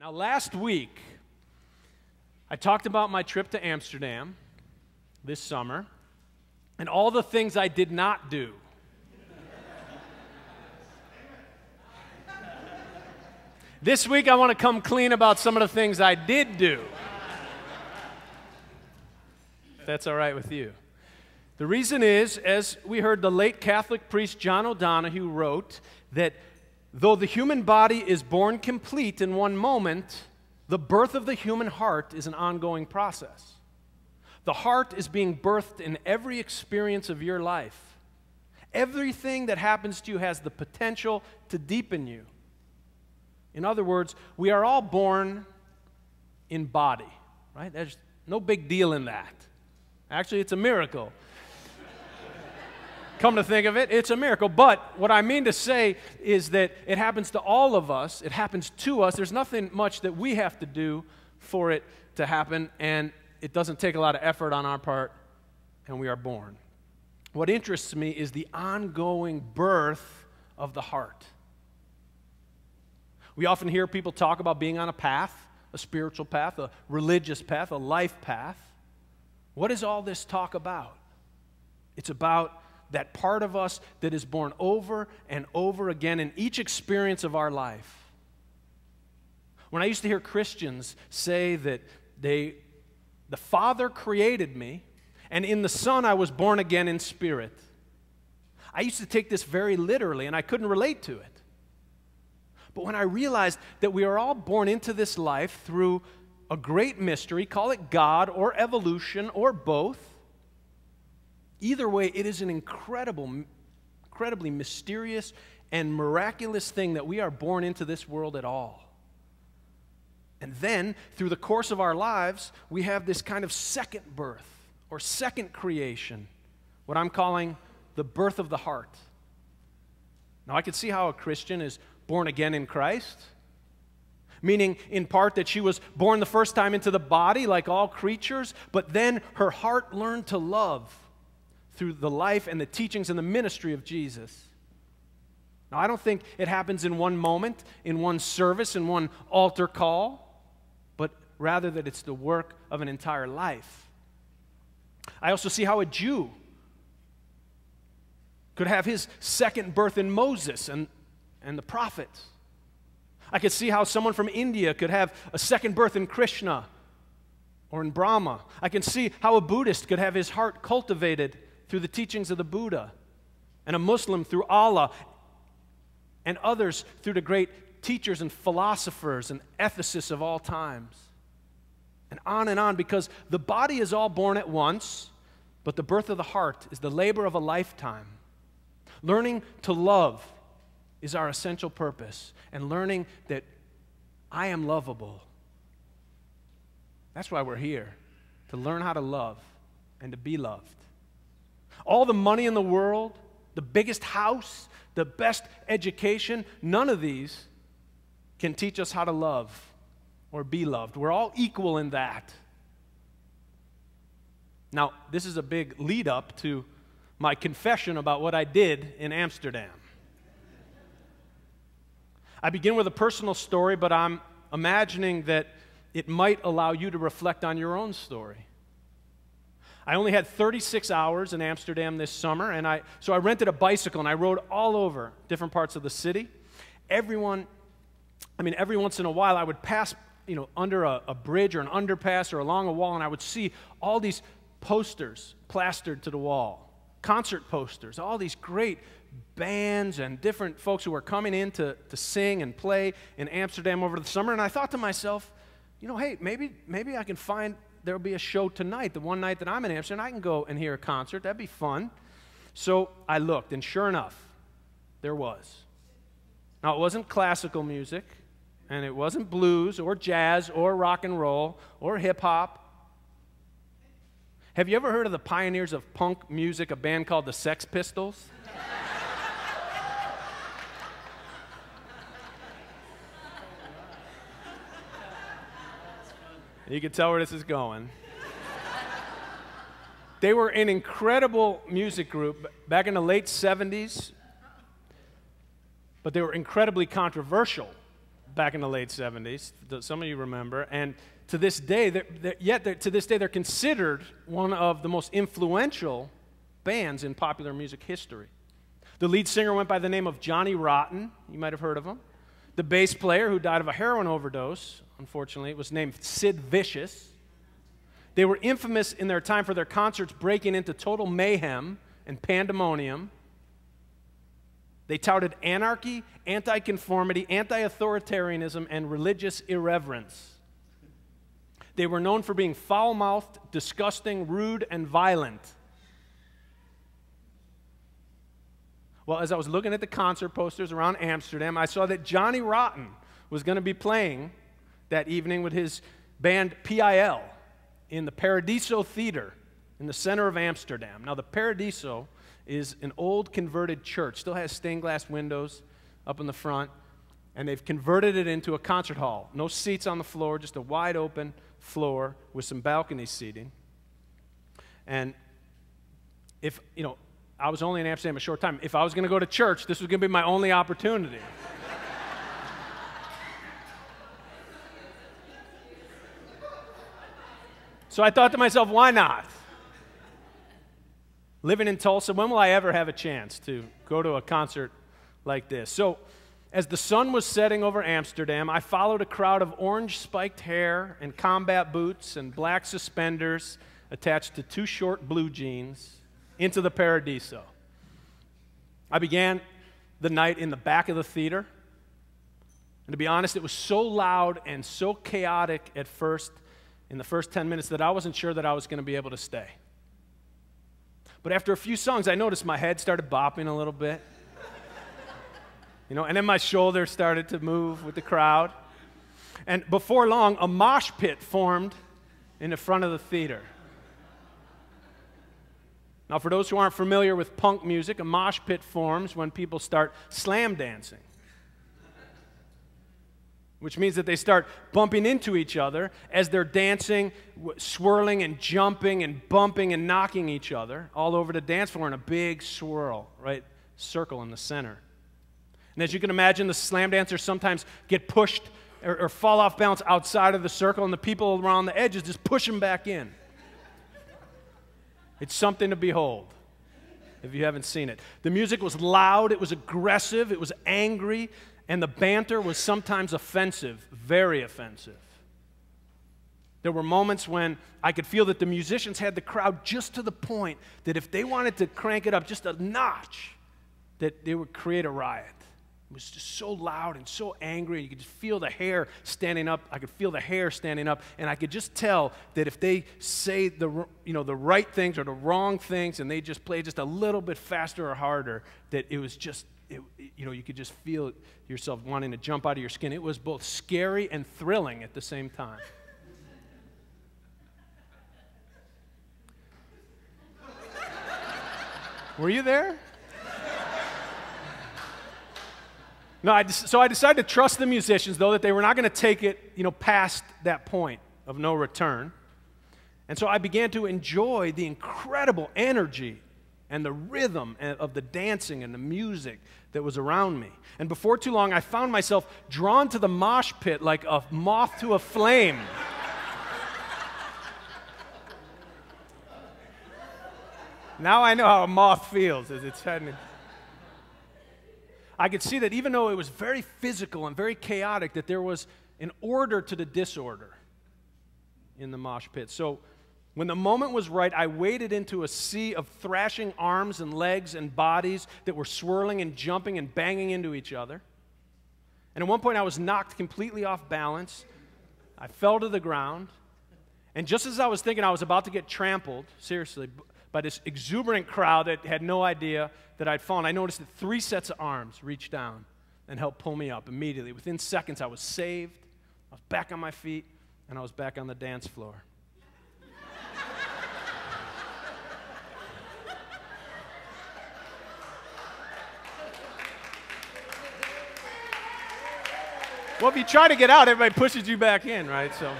Now, last week, I talked about my trip to Amsterdam this summer and all the things I did not do. This week, I want to come clean about some of the things I did do. If that's all right with you. The reason is, as we heard the late Catholic priest John O'Donohue wrote, that though the human body is born complete in one moment, the birth of the human heart is an ongoing process. The heart is being birthed in every experience of your life. Everything that happens to you has the potential to deepen you. In other words, we are all born in body, right? There's no big deal in that. Actually, it's a miracle. Come to think of it, it's a miracle. But what I mean to say is that it happens to all of us. It happens to us. There's nothing much that we have to do for it to happen, and it doesn't take a lot of effort on our part, and we are born. What interests me is the ongoing birth of the heart. We often hear people talk about being on a path, a spiritual path, a religious path, a life path. What is all this talk about? It's about that part of us that is born over and over again in each experience of our life. When I used to hear Christians say that the Father created me, and in the Son I was born again in spirit, I used to take this very literally, and I couldn't relate to it. But when I realized that we are all born into this life through a great mystery, call it God or evolution or both, either way, it is an incredibly mysterious and miraculous thing that we are born into this world at all. And then, through the course of our lives, we have this kind of second birth or second creation, what I'm calling the birth of the heart. Now, I could see how a Christian is born again in Christ, meaning in part that she was born the first time into the body like all creatures, but then her heart learned to love through the life and the teachings and the ministry of Jesus. Now, I don't think it happens in one moment, in one service, in one altar call, but rather that it's the work of an entire life. I also see how a Jew could have his second birth in Moses and the prophets. I could see how someone from India could have a second birth in Krishna or in Brahma. I can see how a Buddhist could have his heart cultivated through the teachings of the Buddha, and a Muslim through Allah, and others through the great teachers and philosophers and ethicists of all times. And on, because the body is all born at once, but the birth of the heart is the labor of a lifetime. Learning to love is our essential purpose, and learning that I am lovable. That's why we're here, to learn how to love and to be loved. All the money in the world, the biggest house, the best education, none of these can teach us how to love or be loved. We're all equal in that. Now, this is a big lead up to my confession about what I did in Amsterdam. I begin with a personal story, but I'm imagining that it might allow you to reflect on your own story. I only had 36 hours in Amsterdam this summer, so I rented a bicycle and I rode all over different parts of the city. Every once in a while I would pass, under a bridge or an underpass or along a wall, and I would see all these posters plastered to the wall, concert posters, all these great bands and different folks who were coming in to sing and play in Amsterdam over the summer. And I thought to myself, hey, maybe I can find there'll be a show tonight, the one night that I'm in Amsterdam. I can go and hear a concert. That'd be fun. So I looked, and sure enough, there was. Now, it wasn't classical music, and it wasn't blues or jazz or rock and roll or hip-hop. Have you ever heard of the pioneers of punk music, a band called the Sex Pistols? You can tell where this is going. They were an incredible music group back in the late 70s, but they were incredibly controversial back in the late 70s. Some of you remember. And to this day, they're considered one of the most influential bands in popular music history. The lead singer went by the name of Johnny Rotten. You might have heard of him. The bass player, who died of a heroin overdose, unfortunately, was named Sid Vicious. They were infamous in their time for their concerts breaking into total mayhem and pandemonium. They touted anarchy, anti-conformity, anti-authoritarianism, and religious irreverence. They were known for being foul-mouthed, disgusting, rude, and violent. Well, as I was looking at the concert posters around Amsterdam, I saw that Johnny Rotten was going to be playing that evening with his band PIL in the Paradiso Theater in the center of Amsterdam. Now, the Paradiso is an old converted church, still has stained glass windows up in the front, and they've converted it into a concert hall. No seats on the floor, just a wide open floor with some balcony seating. And if, I was only in Amsterdam a short time. If I was going to go to church, this was going to be my only opportunity. So I thought to myself, why not? Living in Tulsa, when will I ever have a chance to go to a concert like this? So as the sun was setting over Amsterdam, I followed a crowd of orange spiked hair and combat boots and black suspenders attached to 2 short blue jeans into the Paradiso. I began the night in the back of the theater. And to be honest, it was so loud and so chaotic at first, in the first 10 minutes, that I wasn't sure that I was going to be able to stay. But after a few songs, I noticed my head started bopping a little bit. And then my shoulders started to move with the crowd. And before long, a mosh pit formed in the front of the theater. Now, for those who aren't familiar with punk music, a mosh pit forms when people start slam dancing, which means that they start bumping into each other as they're dancing, swirling and jumping and bumping and knocking each other all over the dance floor in a big swirl, right? Circle in the center. And as you can imagine, the slam dancers sometimes get pushed or fall off balance outside of the circle, and the people around the edges just push them back in. It's something to behold if you haven't seen it. The music was loud, it was aggressive, it was angry, and the banter was sometimes offensive, very offensive. There were moments when I could feel that the musicians had the crowd just to the point that if they wanted to crank it up just a notch, that they would create a riot. It was just so loud and so angry, and you could just feel the hair standing up. I could feel the hair standing up, and I could just tell that if they say the right things or the wrong things, and they just play just a little bit faster or harder, that it was just, you could just feel yourself wanting to jump out of your skin. It was both scary and thrilling at the same time. Were you there? No, so I decided to trust the musicians, though, that they were not going to take it, past that point of no return. And so I began to enjoy the incredible energy and the rhythm of the dancing and the music that was around me. And before too long, I found myself drawn to the mosh pit like a moth to a flame. Now I know how a moth feels as it's heading. I could see that even though it was very physical and very chaotic, that there was an order to the disorder in the mosh pit. So when the moment was right, I waded into a sea of thrashing arms and legs and bodies that were swirling and jumping and banging into each other. And at one point, I was knocked completely off balance. I fell to the ground. And just as I was thinking I was about to get trampled, seriously, by this exuberant crowd that had no idea that I'd fallen, I noticed that 3 sets of arms reached down and helped pull me up immediately. Within seconds, I was saved, I was back on my feet, and I was back on the dance floor. Well, if you try to get out, everybody pushes you back in, right? So